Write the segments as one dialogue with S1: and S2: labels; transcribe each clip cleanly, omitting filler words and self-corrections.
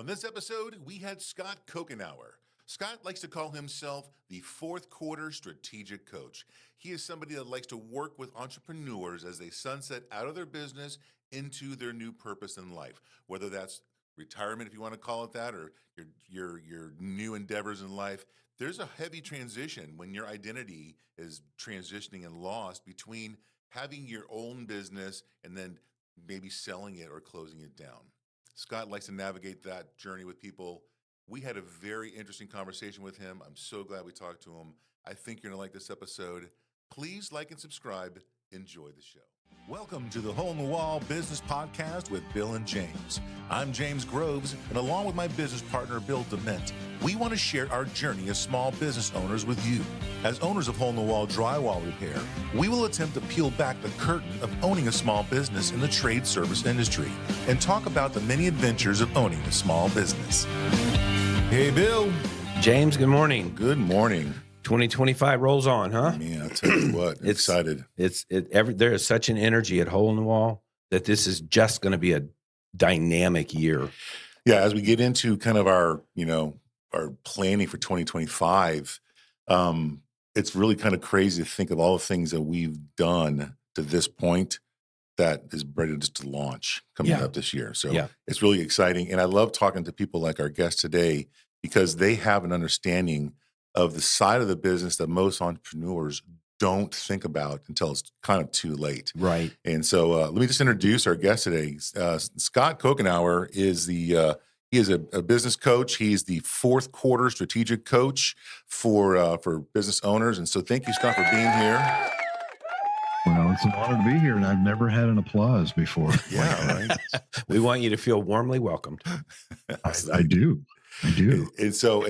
S1: On this episode, we had Scott Couchenour. Scott likes to call himself the fourth quarter strategic coach. He is somebody that likes to work with entrepreneurs as they sunset out of their business into their new purpose in life, whether that's retirement, if you want to call it that, or your new endeavors in life. There's a heavy transition when your identity is transitioning and lost between having your own business and then maybe selling it or closing it down. Scott likes to navigate that journey with people. We had a very interesting conversation with him. I'm so glad we talked to him. I think you're going to like this episode. Please like and subscribe. Enjoy the show. Welcome to the Hole in the Wall Business Podcast with Bill and James. I'm James Groves, and along with my business partner, Bill Dement, we want to share our journey as small business owners with you. As owners of Hole in the Wall drywall repair, we will attempt to peel back the curtain of owning a small business in the trade service industry and talk about the many adventures of owning a small business. Hey, Bill.
S2: James, good morning.
S1: Good morning.
S2: 2025 rolls on, huh?
S1: Man, I'll tell you what, excited.
S2: There is such an energy at Hole in the Wall that this is just going to be a dynamic year.
S1: Yeah, as we get into kind of our planning for 2025, it's really kind of crazy to think of all the things that we've done to this point that is ready to launch coming up this year. So It's really exciting. And I love talking to people like our guest today because they have an understanding of the side of the business that most entrepreneurs don't think about until it's kind of too late.
S2: Right.
S1: And so let me just introduce our guest today. Scott Couchenour is he is a business coach. He's the fourth quarter strategic coach for business owners. And so thank you, Scott, for being here.
S3: Well, it's an honor to be here, and I've never had an applause before.
S1: Yeah, right.
S2: We want you to feel warmly welcomed.
S3: I do.
S1: And so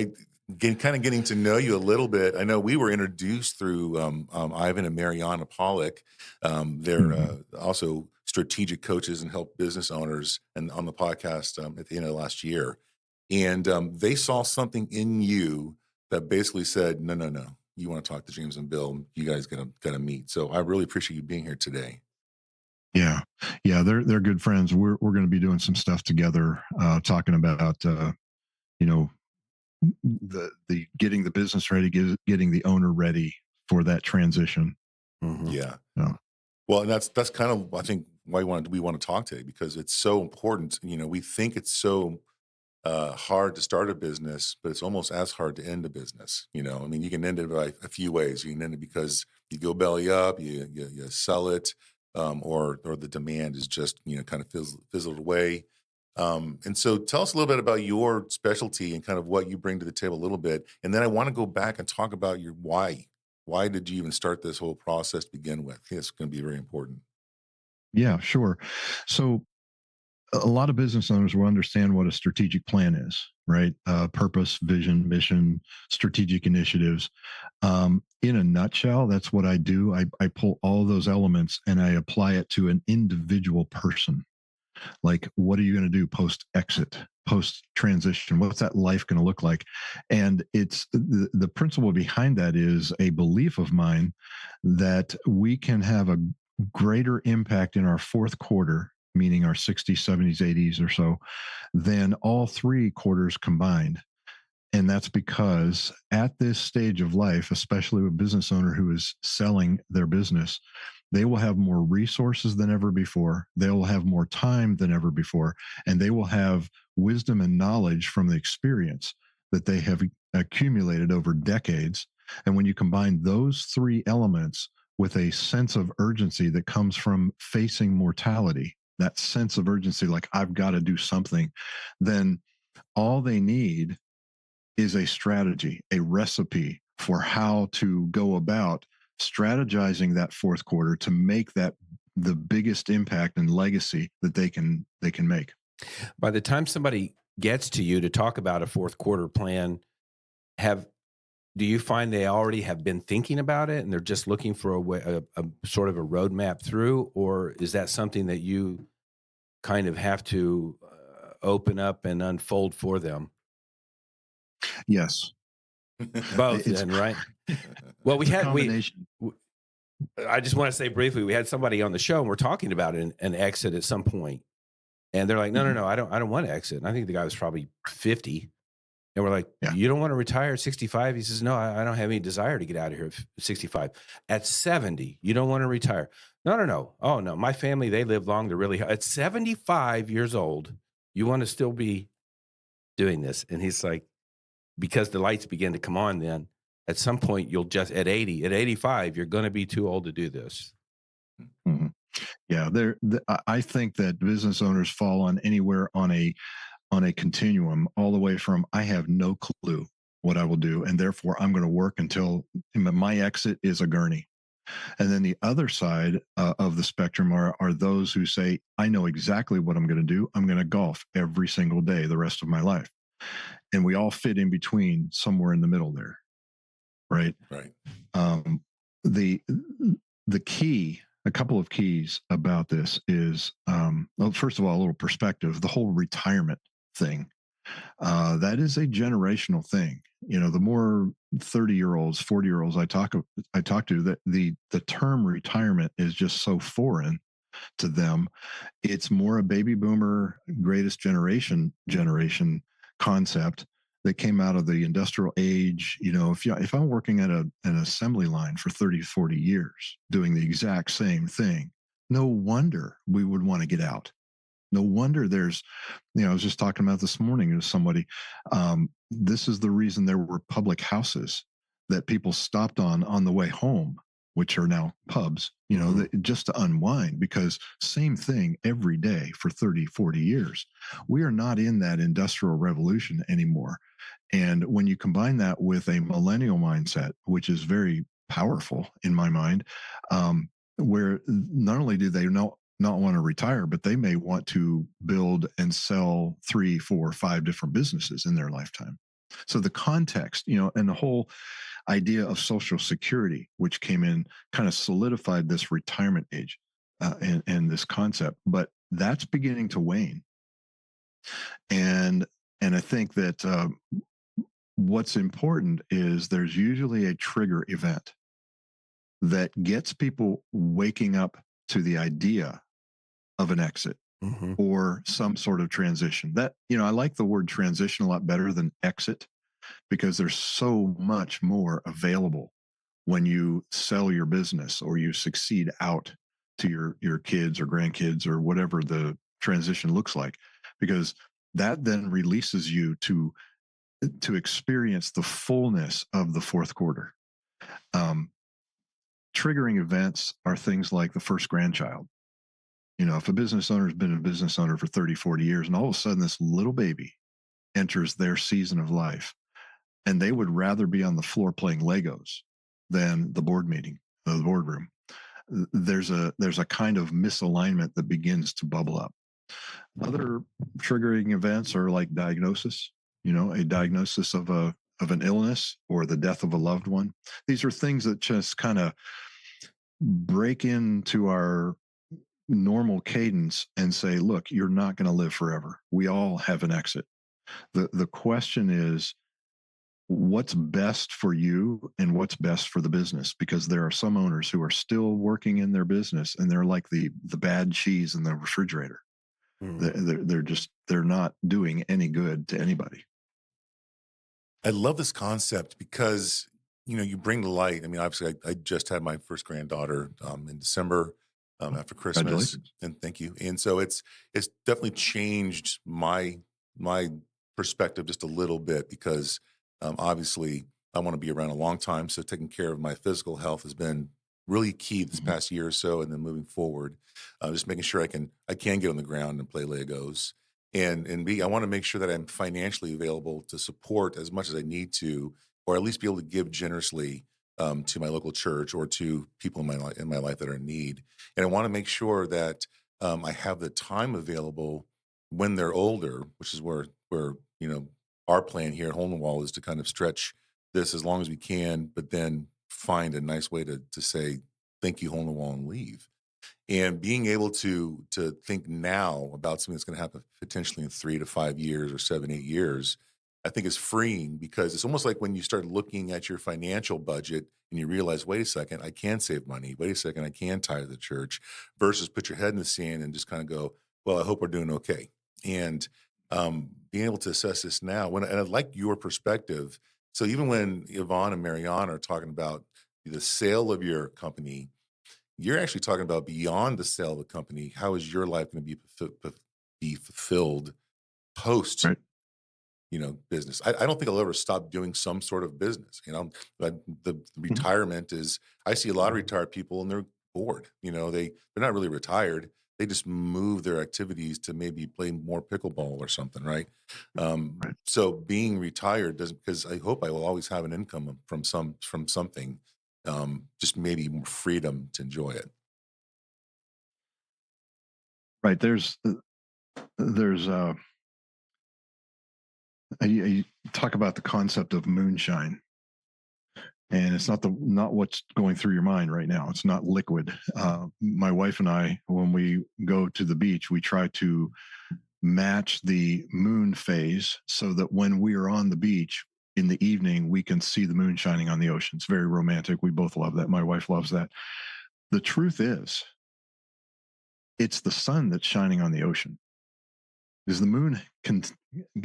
S1: getting to know you a little bit. I know we were introduced through Ivan and Mariana Pollock. They're also strategic coaches and help business owners and on the podcast at the end of last year. And they saw something in you that basically said, no. You want to talk to James and Bill, you guys gotta meet. So I really appreciate you being here today.
S3: Yeah. They're good friends. We're going to be doing some stuff together, talking about the getting the business ready, getting the owner ready for that transition.
S2: Mm-hmm.
S1: Yeah. Well, and that's kind of I think why we want to talk today, because it's so important. We think it's so hard to start a business, but it's almost as hard to end a business. You can end it by a few ways. You can end it because you go belly up, you sell it, or the demand is just kind of fizzled away. And so tell us a little bit about your specialty and kind of what you bring to the table a little bit, and then I want to go back and talk about your why. Why did you even start this whole process to begin with? I think it's going to be very important.
S3: Yeah, sure. So a lot of business owners will understand what a strategic plan is, right? Purpose, vision, mission, strategic initiatives. In a nutshell, that's what I do. I pull all those elements and I apply it to an individual person. Like, what are you going to do post-exit, post-transition? What's that life going to look like? And it's the principle behind that is a belief of mine that we can have a greater impact in our fourth quarter, meaning our 60s, 70s, 80s or so, than all three quarters combined. And that's because at this stage of life, especially a business owner who is selling their business, they will have more resources than ever before. They will have more time than ever before. And they will have wisdom and knowledge from the experience that they have accumulated over decades. And when you combine those three elements with a sense of urgency that comes from facing mortality, that sense of urgency, like I've got to do something, then all they need is a strategy, a recipe for how to go about strategizing that fourth quarter to make that the biggest impact and legacy that they can make.
S2: By the time somebody gets to you to talk about a fourth quarter plan, do you find they already have been thinking about it and they're just looking for a sort of a roadmap through, or is that something that you kind of have to open up and unfold for them?
S3: Yes.
S2: Both then, right? Well, I just want to say briefly, we had somebody on the show and we're talking about an exit at some point. And they're like, no, no,
S3: Mhm.
S2: no, I don't want to exit. And I think the guy was probably 50. And we're like,
S3: Yeah.
S2: you don't want to retire at 65? He says, no, I don't have any desire to get out of here at 65. At 70, you don't want to retire? No, no, no. Oh, no. My family, they live long. They're really, at 75 years old, you want to still be doing this? And he's like, because the lights begin to come on then, at some point, you'll just, at 80, at 85, you're going to be too old to do this.
S3: Mhm. Yeah, I think that business owners fall on anywhere on a continuum, all the way from I have no clue what I will do, and therefore I'm going to work until my exit is a gurney. And then the other side of the spectrum are those who say, I know exactly what I'm going to do. I'm going to golf every single day the rest of my life. And we all fit in between somewhere in the middle there, right?
S1: Right.
S3: Um, the the key, a couple of keys about this is, well, first of all, a little perspective. The whole retirement thing, that is a generational thing. The more 30-year-olds, 40-year-olds I talk to, that the term retirement is just so foreign to them. It's more a baby boomer greatest generation concept that came out of the industrial age. If I'm working at an assembly line for 30, 40 years doing the exact same thing, no wonder we would want to get out. No wonder I was just talking about this morning with somebody. This is the reason there were public houses that people stopped on the way home, which are now pubs, just to unwind, because same thing every day for 30, 40 years. We are not in that industrial revolution anymore. And when you combine that with a millennial mindset, which is very powerful in my mind, where not only do they not want to retire, but they may want to build and sell 3, 4, 5 different businesses in their lifetime. So the context, and the whole idea of Social Security, which came in, kind of solidified this retirement age and this concept. But that's beginning to wane, and I think that what's important is there's usually a trigger event that gets people waking up to the idea of an exit
S2: Mm-hmm.
S3: or some sort of transition. That, I like the word transition a lot better than exit, because there's so much more available when you sell your business or you succeed out to your kids or grandkids or whatever the transition looks like, because that then releases you to experience the fullness of the fourth quarter. Triggering events are things like the first grandchild. If a business owner has been a business owner for 30, 40 years, and all of a sudden this little baby enters their season of life, and they would rather be on the floor playing Legos than the board meeting, the boardroom, there's a kind of misalignment that begins to bubble up. Other triggering events are like diagnosis, a diagnosis of an illness or the death of a loved one. These are things that just kind of break into our normal cadence and say, look, you're not going to live forever. We all have an exit. The question is, what's best for you and what's best for the business? Because there are some owners who are still working in their business and they're like the bad cheese in the refrigerator. They're not doing any good to anybody.
S1: I love this concept because, you bring to light. I mean, obviously, I just had my first granddaughter in December after Christmas,
S3: Congratulations.
S1: and thank you. And so it's definitely changed my perspective just a little bit, because obviously I want to be around a long time. So taking care of my physical health has been really key this
S3: Mhm.
S1: past year or so, and then moving forward, just making sure I can get on the ground and play Legos. And I want to make sure that I'm financially available to support as much as I need to, or at least be able to give generously to my local church or to people in my life that are in need. And I want to make sure that I have the time available when they're older, which is where our plan here at Hole in the Wall is to kind of stretch this as long as we can, but then find a nice way to say thank you, Hole in the Wall, and leave. And being able to think now about something that's going to happen potentially in 3 to 5 years or 7, 8 years, I think is freeing, because it's almost like when you start looking at your financial budget and you realize, wait a second, I can save money. Wait a second, I can tithe the church, versus put your head in the sand and just kind of go, Well, I hope we're doing okay. And being able to assess this now, and I like your perspective. So even when Yvonne and Marianne are talking about the sale of your company, you're actually talking about beyond the sale of the company. How is your life going to be fulfilled post
S3: Right.
S1: business? I don't think I'll ever stop doing some sort of business. But the
S3: Mhm.
S1: retirement is. I see a lot of retired people and they're bored. They're not really retired. They just move their activities to maybe play more pickleball or something, right?
S3: Right.
S1: So being retired doesn't, because I hope I will always have an income from something. Just maybe more freedom to enjoy it.
S3: Right. There's you talk about the concept of moonshine, and it's not what's going through your mind right now. It's not liquid. My wife and I, when we go to the beach, we try to match the moon phase so that when we are on the beach in the evening, we can see the moon shining on the ocean. It's very romantic. We both love that. My wife loves that. The truth is, it's the sun that's shining on the ocean. Because the moon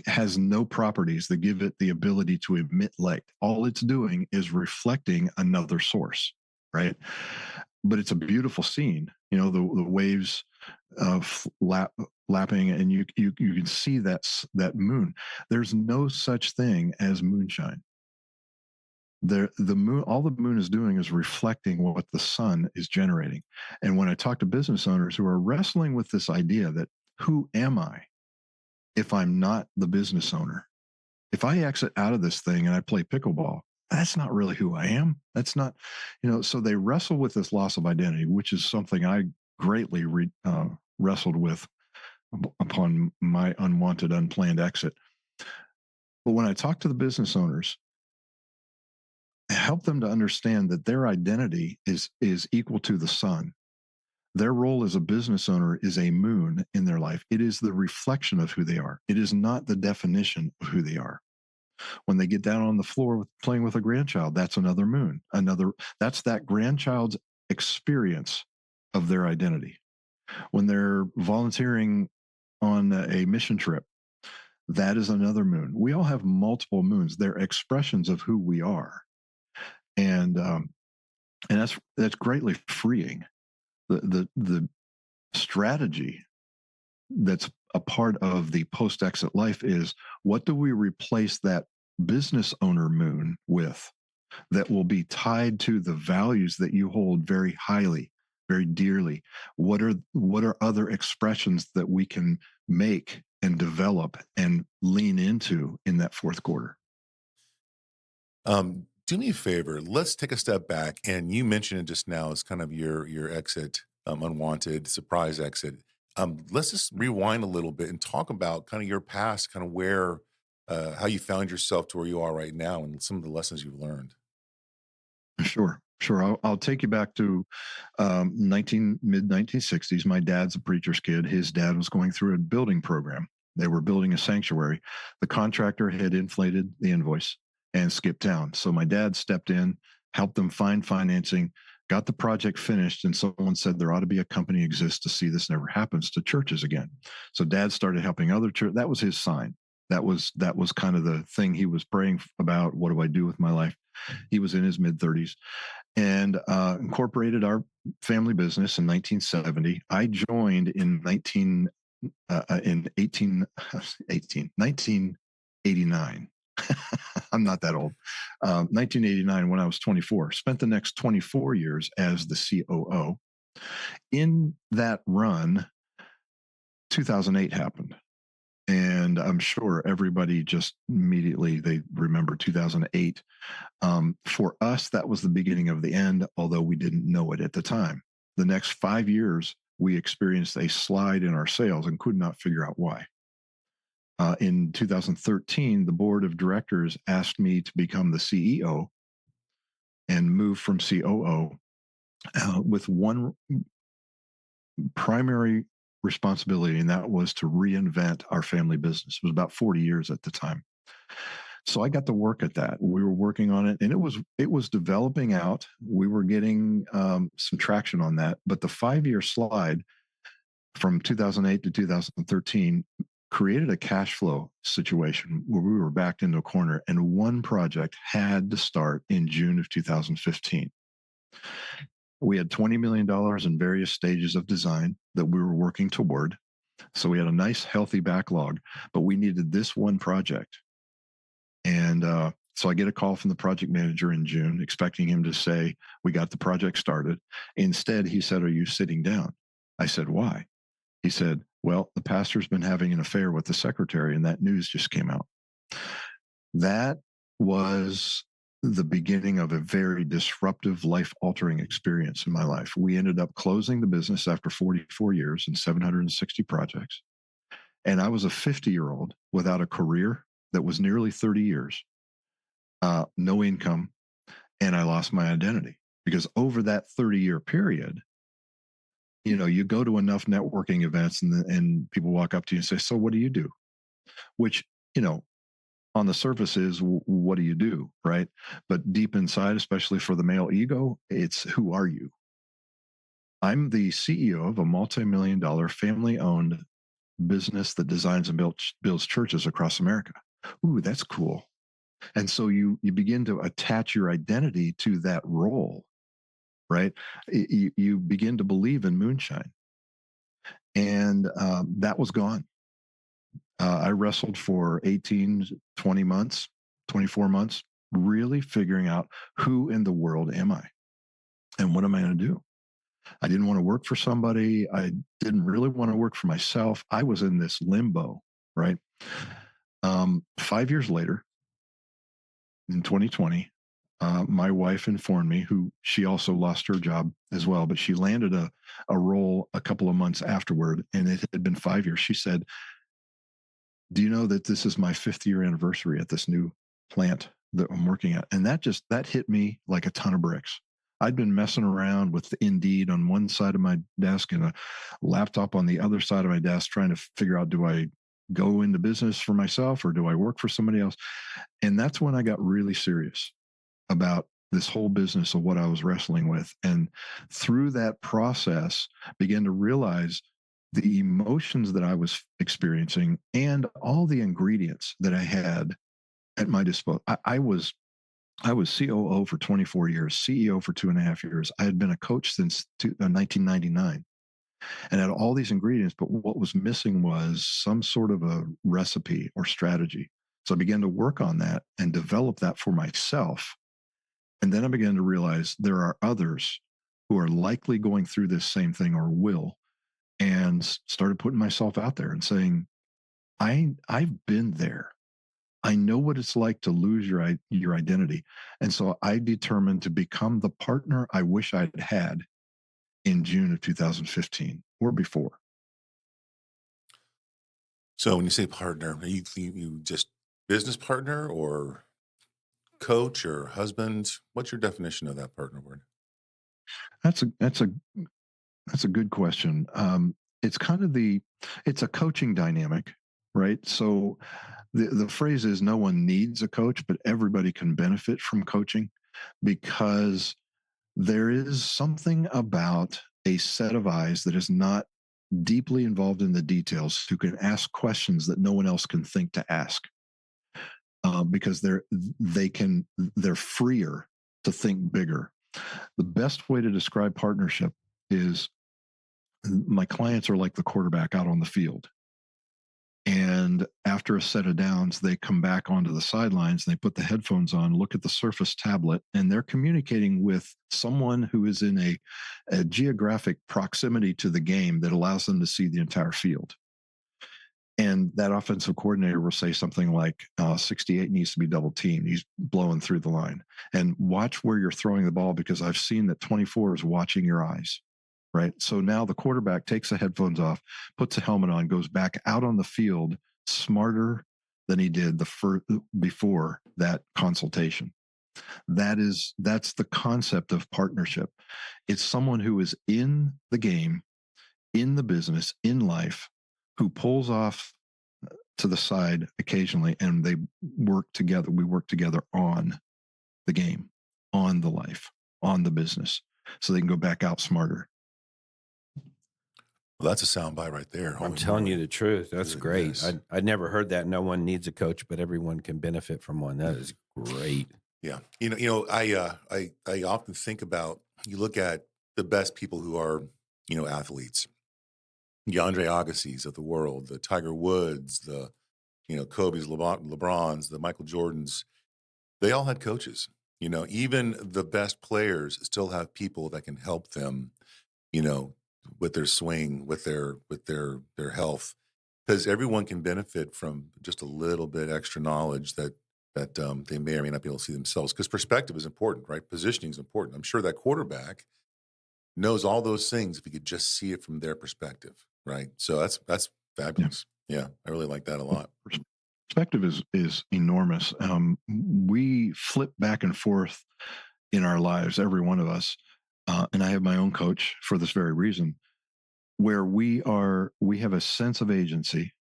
S3: has no properties that give it the ability to emit light. All it's doing is reflecting another source, right? But it's a beautiful scene. The waves lapping, and you can see that moon. There's no such thing as moonshine. The moon, all the moon is doing is reflecting what the sun is generating. And when I talk to business owners who are wrestling with this idea that who am I if I'm not the business owner? If I exit out of this thing and I play pickleball, that's not really who I am. That's not, so they wrestle with this loss of identity, which is something I greatly wrestled with upon my unwanted, unplanned exit. But when I talk to the business owners, I help them to understand that their identity is equal to the sun. Their role as a business owner is a moon in their life. It is the reflection of who they are. It is not the definition of who they are. When they get down on the floor playing with a grandchild, that's another moon. That's that grandchild's experience of their identity. When they're volunteering on a mission trip, that is another moon. We all have multiple moons. They're expressions of who we are, and that's greatly freeing. The strategy that's a part of the post exit life is, what do we replace that business owner moon with that will be tied to the values that you hold very highly, very dearly? What are other expressions that we can make and develop and lean into in that fourth quarter?
S1: Do me a favor. Let's take a step back. And you mentioned it just now as kind of your exit, unwanted surprise exit. Let's just rewind a little bit and talk about kind of your past, kind of where, how you found yourself to where you are right now, and some of the lessons you've learned.
S3: Sure. I'll take you back to mid 1960s. My dad's a preacher's kid. His dad was going through a building program. They were building a sanctuary. The contractor had inflated the invoice and skipped town. So my dad stepped in, helped them find financing, got the project finished, and someone said there ought to be a company exist to see this never happens to churches again. So dad started helping other churches. That was his sign. That was kind of the thing he was praying about. What do I do with my life? He was in his mid 30s and incorporated our family business in 1970. I joined in 1989. I'm not that old. 1989, when I was 24, spent the next 24 years as the COO. In that run, 2008 happened. And I'm sure everybody just immediately, they remember 2008. For us, that was the beginning of the end, although we didn't know it at the time. The next 5 years, we experienced a slide in our sales and could not figure out why. In 2013, the board of directors asked me to become the CEO and move from COO with one primary responsibility, and that was to reinvent our family business. It was about 40 years at the time. So I got to work at that. We were working on it, and it was developing out. We were getting some traction on that. But the 5-year slide from 2008 to 2013, created a cash flow situation where we were backed into a corner, and one project had to start in June of 2015. We had $20 million in various stages of design that we were working toward. So we had a nice, healthy backlog, but we needed this one project. And so I get a call from the project manager in June, expecting him to say, we got the project started. Instead, he said, are you sitting down? I said, why? He said, well, the pastor's been having an affair with the secretary, and that news just came out. That was the beginning of a very disruptive, life-altering experience in my life. We ended up closing the business after 44 years and 760 projects. And I was a 50-year-old without a career that was nearly 30 years, no income, and I lost my identity. Because over that 30-year period, you go to enough networking events and people walk up to you and say, so what do you do? Which, on the surface is, what do you do, right? But deep inside, especially for the male ego, it's, who are you? I'm the CEO of a multi-million-dollar family-owned business that designs and builds churches across America. Ooh, that's cool. And so you begin to attach your identity to that role, right? You begin to believe in moonshine. And that was gone. I wrestled for 18, 20 months, 24 months, really figuring out, who in the world am I? And what am I going to do? I didn't want to work for somebody. I didn't really want to work for myself. I was in this limbo, right? 5 years later, in 2020, my wife informed me, who she also lost her job as well, but she landed a role a couple of months afterward, and it had been 5 years. She said, do you know that this is my 5th year anniversary at this new plant that I'm working at? And that hit me like a ton of bricks. I'd been messing around with Indeed on one side of my desk and a laptop on the other side of my desk, trying to figure out, do I go into business for myself or do I work for somebody else? And that's when I got really serious about this whole business of what I was wrestling with. And through that process, began to realize the emotions that I was experiencing and all the ingredients that I had at my disposal. I was COO for 24 years, CEO for 2.5 years. I had been a coach since 1999 and had all these ingredients, but what was missing was some sort of a recipe or strategy. So I began to work on that and develop that for myself. And then I began to realize there are others who are likely going through this same thing or will, and started putting myself out there and saying, I've been there. I know what it's like to lose your identity. And so I determined to become the partner I wish I'd had in June of 2015 or before.
S1: So when you say partner, are you just business partner or coach or husband? What's your definition of that partner word?
S3: That's a good question. It's kind of it's a coaching dynamic, right? So the phrase is, no one needs a coach, but everybody can benefit from coaching, because there is something about a set of eyes that is not deeply involved in the details, who can ask questions that no one else can think to ask, because they're freer to think bigger. The best way to describe partnership is, my clients are like the quarterback out on the field. And after a set of downs, they come back onto the sidelines and they put the headphones on, look at the Surface tablet, and they're communicating with someone who is in a geographic proximity to the game that allows them to see the entire field. And that offensive coordinator will say something like, 68 needs to be double teamed. He's blowing through the line. And watch where you're throwing the ball, because I've seen that 24 is watching your eyes. Right. So now the quarterback takes the headphones off, puts a helmet on, goes back out on the field smarter than he did before that consultation. That's the concept of partnership. It's someone who is in the game, in the business, in life, who pulls off to the side occasionally, and they work together. We work together on the game, on the life, on the business, so they can go back out smarter.
S1: Well, that's a soundbite right there.
S2: I'm
S1: Holy
S2: telling you
S1: moly.
S2: the truth. That's great.
S1: Goodness.
S2: I'd never heard that. No one needs a coach, but everyone can benefit from one. That is great.
S1: Yeah. I often think about, you look at the best people who are, athletes, the Andre Agassi's of the world, the Tiger Woods, the, Kobe's, LeBron's, the Michael Jordans. They all had coaches. Even the best players still have people that can help them, you know, with their swing, with their health, because everyone can benefit from just a little bit extra knowledge that they may or may not be able to see themselves. Because perspective is important, right? Positioning is important. I'm sure that quarterback knows all those things if he could just see it from their perspective, right? So that's
S3: Yeah.
S1: fabulous. Yeah, I really like that a lot.
S3: Perspective is enormous. We flip back and forth in our lives, every one of us, and I have my own coach for this very reason, where we have a sense of agency.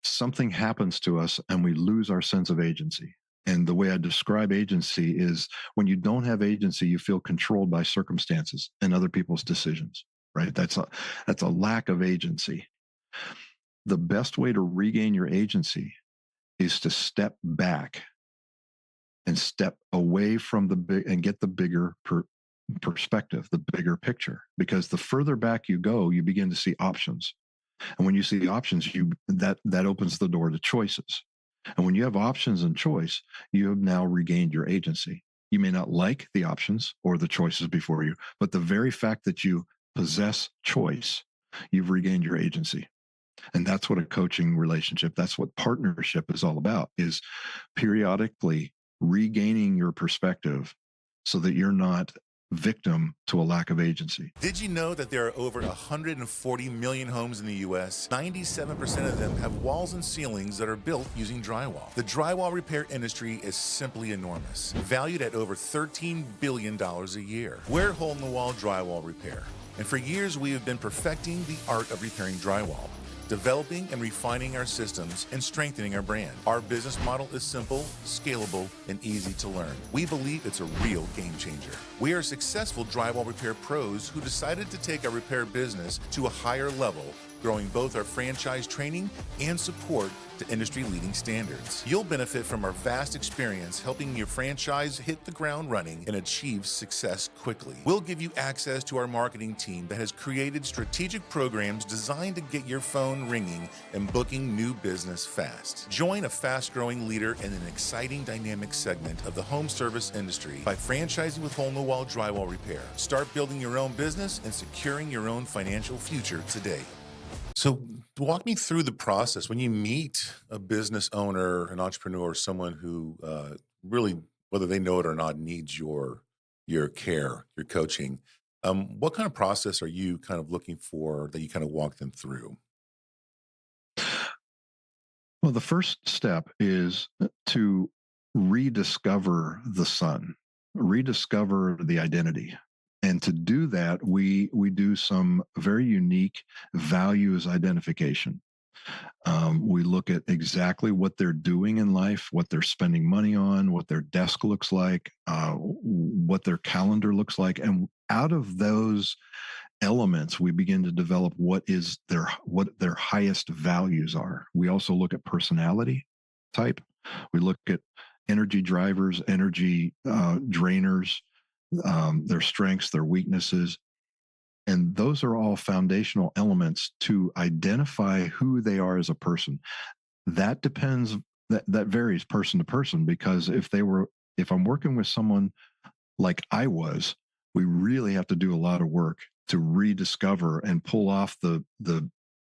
S3: Something happens to us, and we lose our sense of agency. And the way I describe agency is when you don't have agency, you feel controlled by circumstances and other people's decisions. Right? That's a lack of agency. The best way to regain your agency is to step back and step away from the big and get the bigger perspective, the bigger picture. Because the further back you go, you begin to see options. And when you see options, that opens the door to choices. And when you have options and choice, you have now regained your agency. You may not like the options or the choices before you, but the very fact that you possess choice, you've regained your agency. And that's what a coaching relationship, that's what partnership is all about, is periodically regaining your perspective so that you're not victim to a lack of agency.
S1: Did you know that there are over 140 million homes in the U.S.? 97% of them have walls and ceilings that are built using drywall. The drywall repair industry is simply enormous, valued at over $13 billion a year. We're hole-in-the-wall drywall repair, and for years we have been perfecting the art of repairing drywall, developing and refining our systems, and strengthening our brand. Our business model is simple, scalable, and easy to learn. We believe it's a real game changer. We are successful drywall repair pros who decided to take our repair business to a higher level, growing both our franchise training and support to industry-leading standards. You'll benefit from our vast experience helping your franchise hit the ground running and achieve success quickly. We'll give you access to our marketing team that has created strategic programs designed to get your phone ringing and booking new business fast. Join a fast-growing leader in an exciting dynamic segment of the home service industry by franchising with hole-in-the-wall drywall repair. Start building your own business and securing your own financial future today. So walk me through the process when you meet a business owner, an entrepreneur, someone who really, whether they know it or not, needs your care, your coaching. What kind of process are you kind of looking for that you kind of walk them through?
S3: Well, the first step is to rediscover the sun, rediscover the identity. And to do that, we do some very unique values identification. We look at exactly what they're doing in life, what they're spending money on, what their desk looks like, what their calendar looks like. And out of those elements, we begin to develop what their highest values are. We also look at personality type. We look at energy drivers, energy drainers, their strengths, their weaknesses. And those are all foundational elements to identify who they are as a person. That depends, that varies person to person, because if I'm working with someone like I was, we really have to do a lot of work to rediscover and pull off the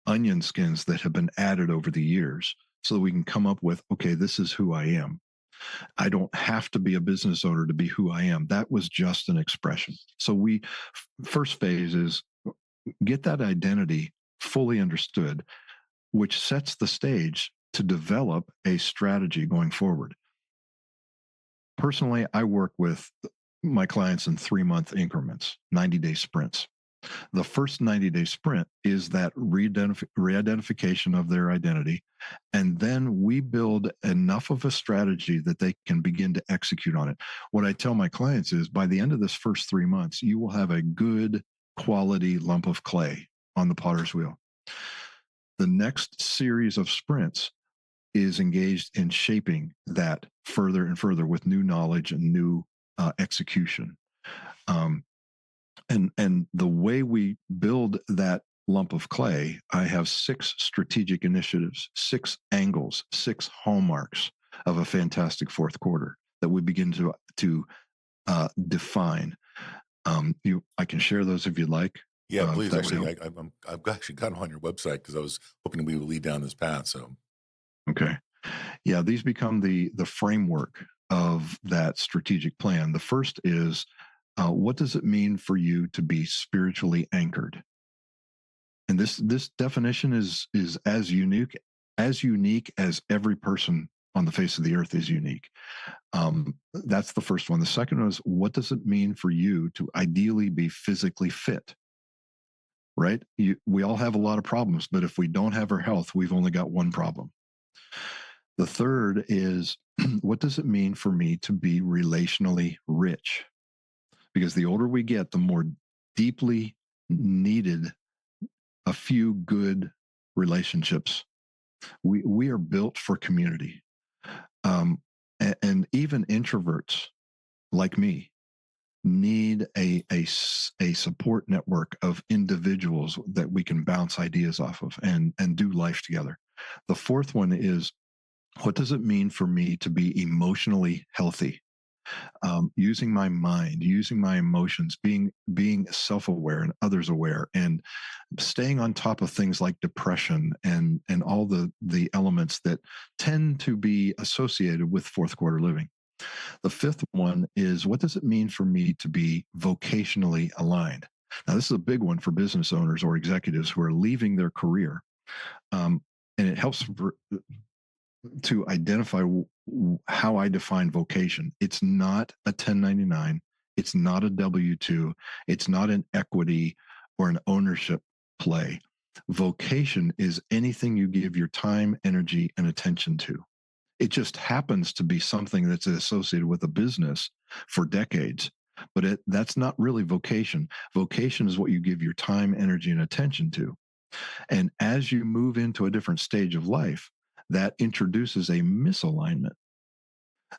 S3: onion skins that have been added over the years so that we can come up with, okay, this is who I am. I don't have to be a business owner to be who I am. That was just an expression. So first phase is get that identity fully understood, which sets the stage to develop a strategy going forward. Personally, I work with my clients in 3-month increments, 90-day sprints. The first 90-day sprint is that re-identification of their identity. And then we build enough of a strategy that they can begin to execute on it. What I tell my clients is by the end of this first 3 months, you will have a good quality lump of clay on the potter's wheel. The next series of sprints is engaged in shaping that further and further with new knowledge and new execution. And the way we build that lump of clay, I have 6 strategic initiatives, 6 angles, 6 hallmarks of a fantastic fourth quarter that we begin to define. I can share those if you'd like.
S1: Yeah, please. Actually, I've actually got them on your website because I was hoping we would lead down this path. So,
S3: okay, yeah, these become the framework of that strategic plan. The first is, what does it mean for you to be spiritually anchored? And this definition is as unique as every person on the face of the earth is unique. That's the first one. The second one is, what does it mean for you to ideally be physically fit? Right? We all have a lot of problems, but if we don't have our health, we've only got one problem. The third is, what does it mean for me to be relationally rich? Because the older we get, the more deeply needed a few good relationships. We are built for community. And even introverts like me need a support network of individuals that we can bounce ideas off of and do life together. The fourth one is, what does it mean for me to be emotionally healthy? Using my mind, using my emotions, being self-aware and others aware, and staying on top of things like depression and all the elements that tend to be associated with fourth quarter living. The fifth one is, what does it mean for me to be vocationally aligned? Now, this is a big one for business owners or executives who are leaving their career. And it helps to identify how I define vocation. It's not a 1099. It's not a W-2. It's not an equity or an ownership play. Vocation is anything you give your time, energy, and attention to. It just happens to be something that's associated with a business for decades, but that's not really vocation. Vocation is what you give your time, energy, and attention to. And as you move into a different stage of life, that introduces a misalignment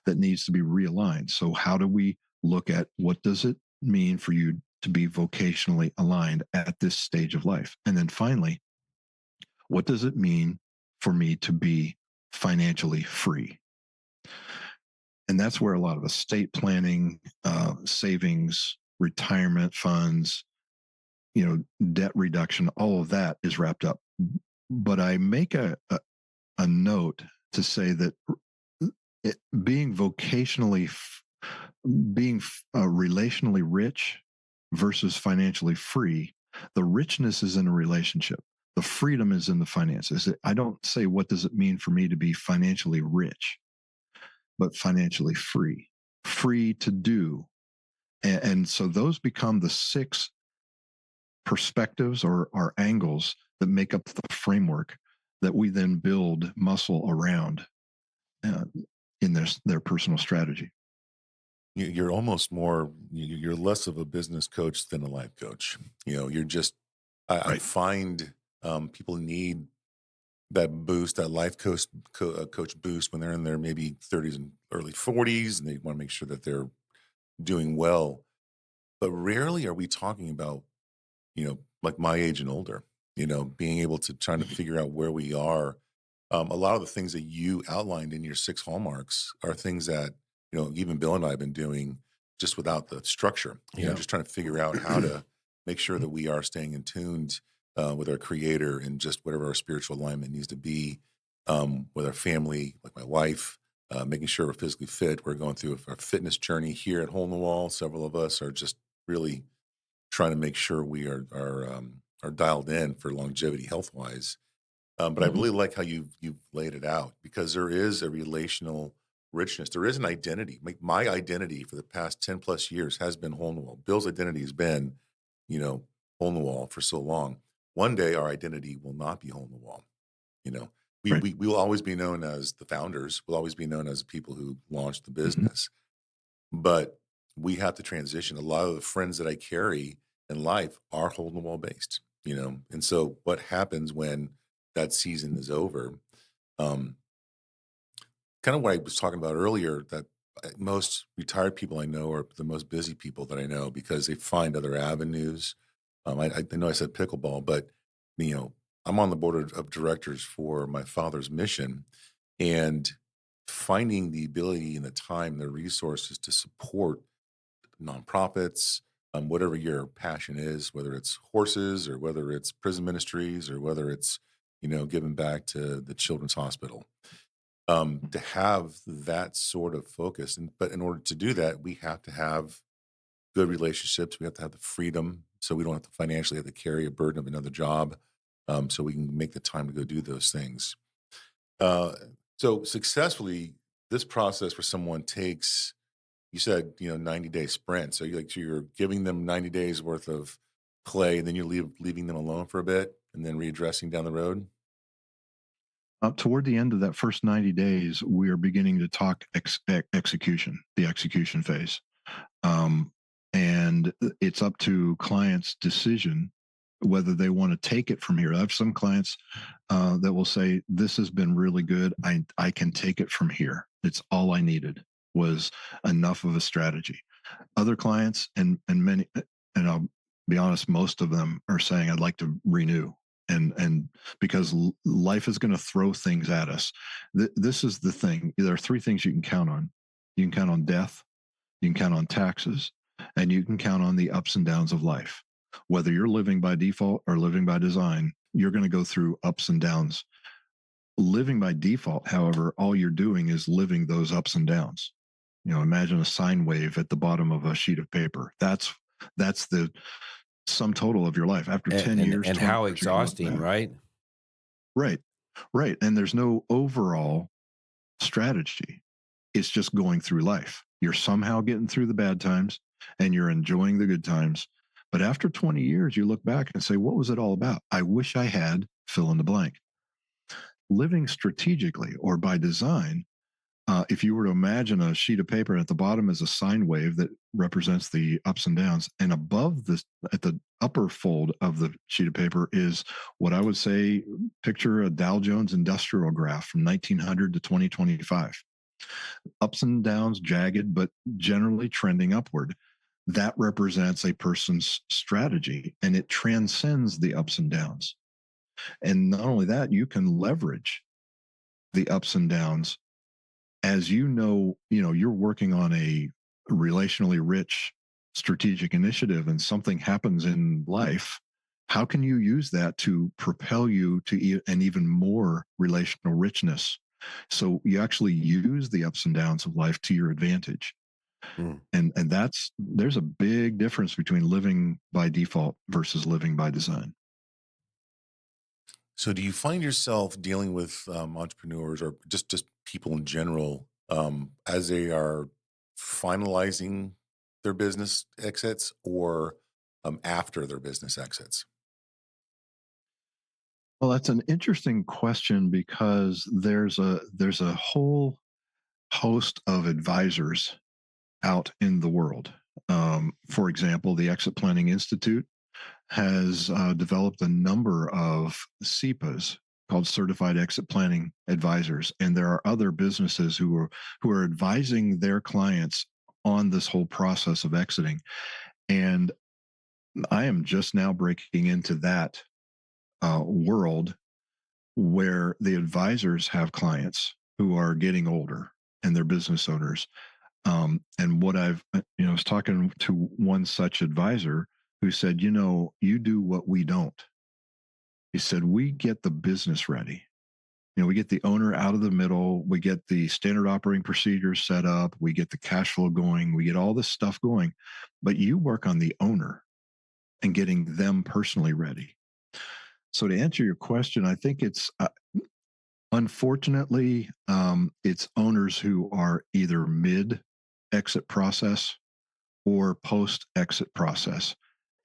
S3: that needs to be realigned. So how do we look at, what does it mean for you to be vocationally aligned at this stage of life? And then finally, what does it mean for me to be financially free? And that's where a lot of estate planning, savings, retirement funds, debt reduction, all of that is wrapped up. But I make a note to say that being relationally rich versus financially free, the richness is in a relationship. The freedom is in the finances. I don't say, what does it mean for me to be financially rich, but financially free to do. And so those become the 6 perspectives or angles that make up the framework that we then build muscle around in their personal strategy.
S1: you're almost more, you're less of a business coach than a life coach. You're just, I
S3: Right.
S1: find people need that boost, that life coach boost when they're in their maybe 30s and early 40s, and they want to make sure that they're doing well. But rarely are we talking about, like my age and older, being able to trying to figure out where we are. A lot of the things that you outlined in your 6 hallmarks are things that, even Bill and I have been doing just without the structure,
S2: Yeah.
S1: just trying to figure out how to make sure that we are staying in tuned with our creator and just whatever our spiritual alignment needs to be, with our family, like my wife, making sure we're physically fit. We're going through our fitness journey here at Hole in the Wall. Several of us are just really trying to make sure we are dialed in for longevity health wise. But I
S3: Mhm.
S1: really like how you've laid it out, because there is a relational richness. There is an identity. My identity for the past 10 plus years has been Hole in the Wall. Bill's identity has been, Hole in the Wall for so long. One day our identity will not be Hole in the Wall. You know,
S3: Right.
S1: we will always be known as the founders. We'll always be known as the people who launched the
S3: Mhm.
S1: business. But we have to transition. A lot of the friends that I carry in life are Hole in the Wall based. And so what happens when that season is over? Um, Kind of what I was talking about earlier, that most retired people I know are the most busy people that I know because they find other avenues. I know I said pickleball, but you know, I'm on the board of directors for my father's mission, and finding the ability and the time, the resources to support nonprofits, whatever your passion is, whether it's horses or whether it's prison ministries or whether it's giving back to the children's hospital, to have that sort of focus. But in order to do that, we have to have good relationships. We have to have the freedom, so we don't have to financially have to carry a burden of another job. So we can make the time to go do those things. Uh, so successfully, this process for someone takes, you said, 90-day sprint. So you're giving them 90 days worth of play, and then you're leaving them alone for a bit, and then readdressing down the road.
S3: Toward the end of that first 90 days, we are beginning to talk execution, the execution phase. And it's up to clients' decision whether they want to take it from here. I have some clients that will say, "This has been really good. I can take it from here. It's all I needed was enough of a strategy." Other clients and many, and I'll be honest, most of them are saying, "I'd like to renew." And because life is going to throw things at us. This is the thing. There are three things you can count on. You can count on death, you can count on taxes, and you can count on the ups and downs of life. Whether you're living by default or living by design, you're going to go through ups and downs. Living by default, however, all you're doing is living those ups and downs. Imagine a sine wave at the bottom of a sheet of paper. That's the sum total of your life. After 10 years,
S2: And
S3: 20
S2: how
S3: years, you're gonna look
S2: exhausting,
S3: back.
S2: right?
S3: Right. Right. And there's no overall strategy. It's just going through life. You're somehow getting through the bad times and you're enjoying the good times. But after 20 years, you look back and say, what was it all about? I wish I had fill in the blank. Living strategically or by design, if you were to imagine a sheet of paper and at the bottom is a sine wave that represents the ups and downs, and above this, at the upper fold of the sheet of paper, is what I would say, picture a Dow Jones industrial graph from 1900 to 2025. Ups and downs, jagged, but generally trending upward. That represents a person's strategy and it transcends the ups and downs. And not only that, you can leverage the ups and downs as you're working on a relationally rich strategic initiative and something happens in life. How can you use that to propel you to an even more relational richness? So you actually use the ups and downs of life to your advantage.
S2: Mm.
S3: And there's a big difference between living by default versus living by design.
S1: So, do you find yourself dealing with entrepreneurs or just people in general as they are finalizing their business exits, or after their business exits?
S3: Well, that's an interesting question because there's a whole host of advisors out in the world. For example, the Exit Planning Institute has developed a number of CEPAs called Certified Exit Planning Advisors, and there are other businesses who are advising their clients on this whole process of exiting. And I am just now breaking into that world where the advisors have clients who are getting older and they're business owners. And what I was talking to one such advisor who said, you do what we don't. He said, we get the business ready. We get the owner out of the middle. We get the standard operating procedures set up. We get the cash flow going. We get all this stuff going. But you work on the owner and getting them personally ready. So to answer your question, I think it's unfortunately, it's owners who are either mid exit process or post exit process.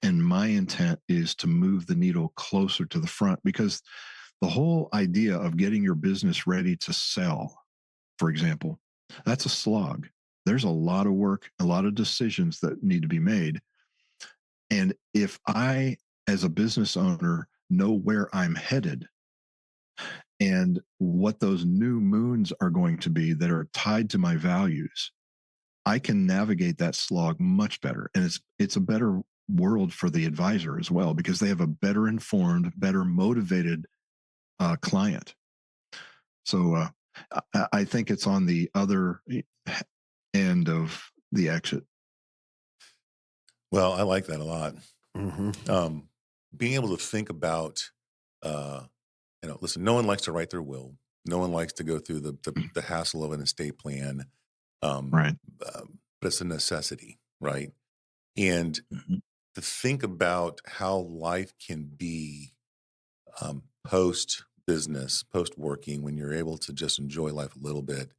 S3: And my intent is to move the needle closer to the front because the whole idea of getting your business ready to sell, for example, that's a slog. There's a lot of work, a lot of decisions that need to be made. And if I as a business owner, know where I'm headed and what those new moons are going to be that are tied to my values, I can navigate that slog much better. And it's a better world for the advisor as well, because they have a better informed, better motivated client. So I think it's on the other end of the exit.
S1: Well, I like that a lot.
S2: Mm-hmm.
S1: Being able to think about, listen, no one likes to write their will. No one likes to go through the hassle of an estate plan.
S3: Right.
S1: But it's a necessity, right? And
S3: Mm-hmm.
S1: to think about how life can be post business, post working, when you're able to just enjoy life a little bit,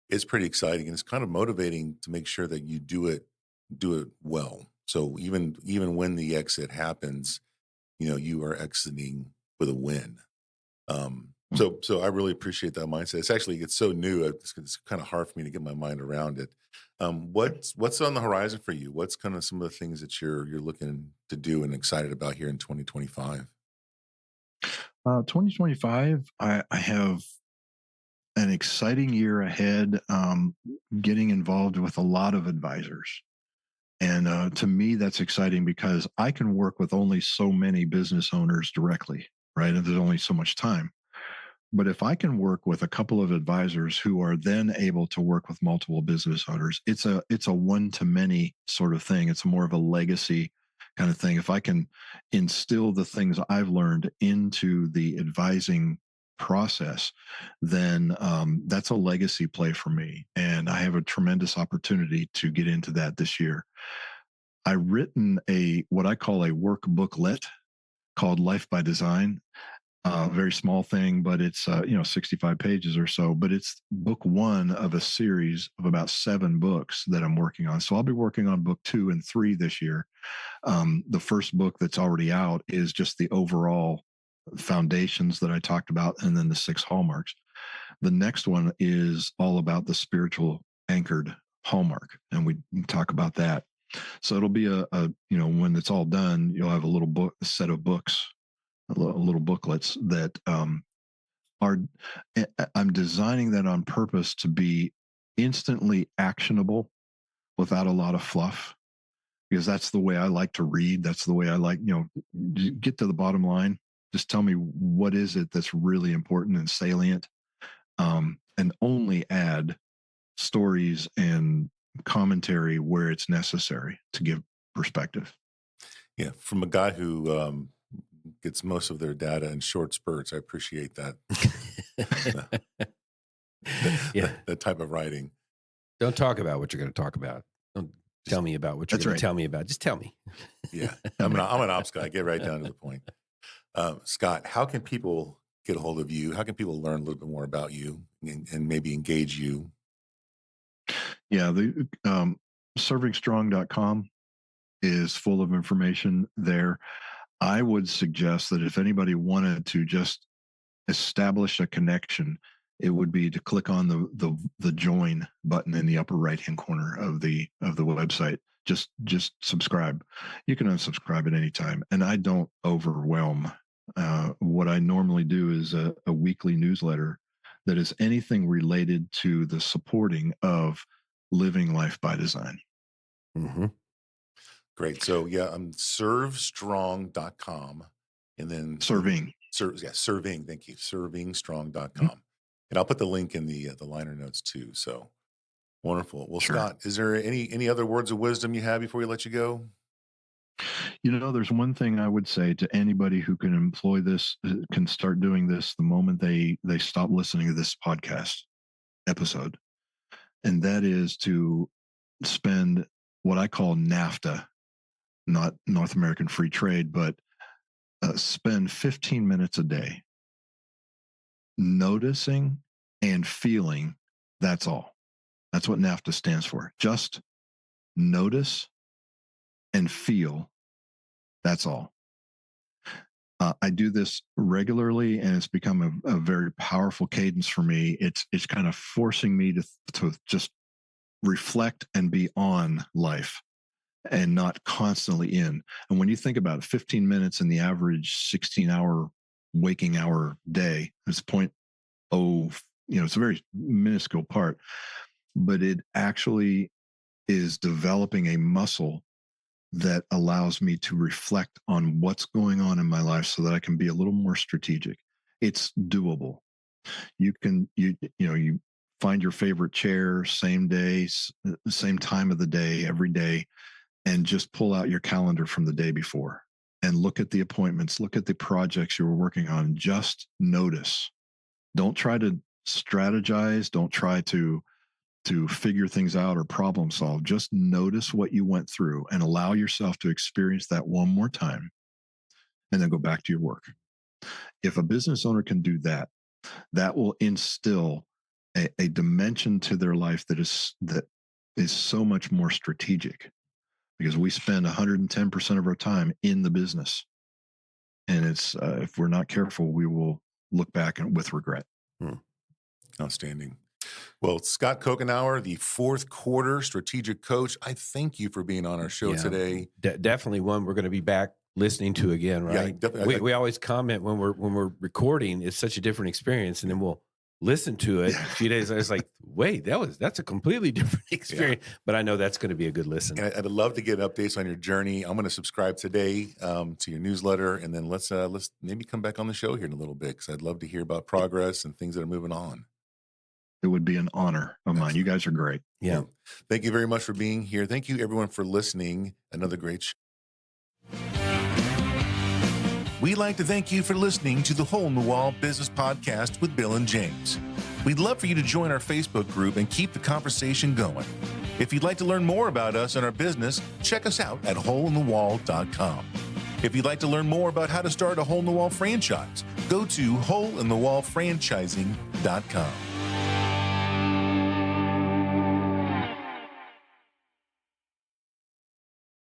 S1: it's pretty exciting, and it's kind of motivating to make sure that you do it well. So even when the exit happens, you are exiting with a win. So I really appreciate that mindset. It's so new. It's kind of hard for me to get my mind around it. What's on the horizon for you? What's kind of some of the things that you're looking to do and excited about here in 2025?
S3: 2025, I have an exciting year ahead, getting involved with a lot of advisors. And to me, that's exciting because I can work with only so many business owners directly, right? And there's only so much time. But if I can work with a couple of advisors who are then able to work with multiple business owners, it's a one to many sort of thing. It's more of a legacy kind of thing. If I can instill the things I've learned into the advising process, then that's a legacy play for me. And I have a tremendous opportunity to get into that this year. I've written what I call a workbooklet called Life by Design. Very small thing, but it's 65 pages or so. But it's book one of a series of about 7 books that I'm working on. So I'll be working on book 2 and 3 this year. The first book that's already out is just the overall foundations that I talked about, and then the 6 hallmarks. The next one is all about the spiritual anchored hallmark, and we talk about that. So it'll be when it's all done, you'll have a set of books, little booklets that I'm designing that on purpose to be instantly actionable without a lot of fluff, because that's the way I like to read. That's the way I like, get to the bottom line. Just tell me what is it that's really important and salient, and only add stories and commentary where it's necessary to give perspective.
S1: Yeah, from a guy who gets most of their data in short spurts, I appreciate that.
S2: Yeah.
S1: That type of writing.
S2: Don't talk about what you're going to talk about. Don't tell me about what you're going to tell me about. Just tell me.
S1: Yeah, I'm an ops guy. Get right down to the point. Scott, how can people get a hold of you? How can people learn a little bit more about you and maybe engage you?
S3: Yeah, the servingstrong.com is full of information there. I would suggest that if anybody wanted to just establish a connection, it would be to click on the join button in the upper right hand corner of the website. Just subscribe. You can unsubscribe at any time, and I don't overwhelm. What I normally do is a weekly newsletter that is anything related to the supporting of living life by design.
S2: Mm-hmm.
S1: Great. So yeah, servestrong.com, and then
S3: Serving.
S1: Serving. Thank you. Servingstrong.com. And I'll put the link in the liner notes too. So wonderful. Well,
S3: Sure.
S1: Scott, is there any other words of wisdom you have before we let you go?
S3: There's one thing I would say to anybody who can employ this, can start doing this the moment they stop listening to this podcast episode. And that is to spend what I call NAFTA, not North American Free Trade, but spend 15 minutes a day noticing and feeling. That's all. That's what NAFTA stands for. Just notice and feel. That's all. I do this regularly, and it's become a very powerful cadence for me. It's kind of forcing me to just reflect and be on life and not constantly in. And when you think about it, 15 minutes in the average 16-hour waking hour day is it's a very minuscule part, but it actually is developing a muscle that allows me to reflect on what's going on in my life so that I can be a little more strategic. It's doable. You find your favorite chair, same day, same time of the day, every day, and just pull out your calendar from the day before and look at the appointments, look at the projects you were working on. Just notice. Don't try to strategize. Don't try to figure things out or problem solve. Just notice what you went through and allow yourself to experience that one more time, and then go back to your work. If a business owner can do that, that will instill a dimension to their life that is so much more strategic, because we spend 110% of our time in the business. And it's if we're not careful, we will look back with regret.
S1: Outstanding. Well, Scott Couchenour, the fourth quarter strategic coach, I thank you for being on our show today.
S2: Definitely one we're going to be back listening to again, right?
S1: Yeah, definitely.
S2: We always comment when we're recording, it's such a different experience, and then we'll listen to it a few days later. It's like, wait, that's a completely different experience. Yeah. But I know that's going to be a good listen.
S1: And I'd love to get updates on your journey. I'm going to subscribe today to your newsletter, and then let's maybe come back on the show here in a little bit, because I'd love to hear about progress and things that are moving on.
S3: It would be an honor of mine. You guys are great.
S2: Yeah.
S1: Well, thank you very much for being here. Thank you, everyone, for listening. Another great show. We'd like to thank you for listening to the Hole in the Wall Business Podcast with Bill and James. We'd love for you to join our Facebook group and keep the conversation going. If you'd like to learn more about us and our business, check us out at holeinthewall.com. If you'd like to learn more about how to start a Hole in the Wall franchise, go to holeinthewallfranchising.com.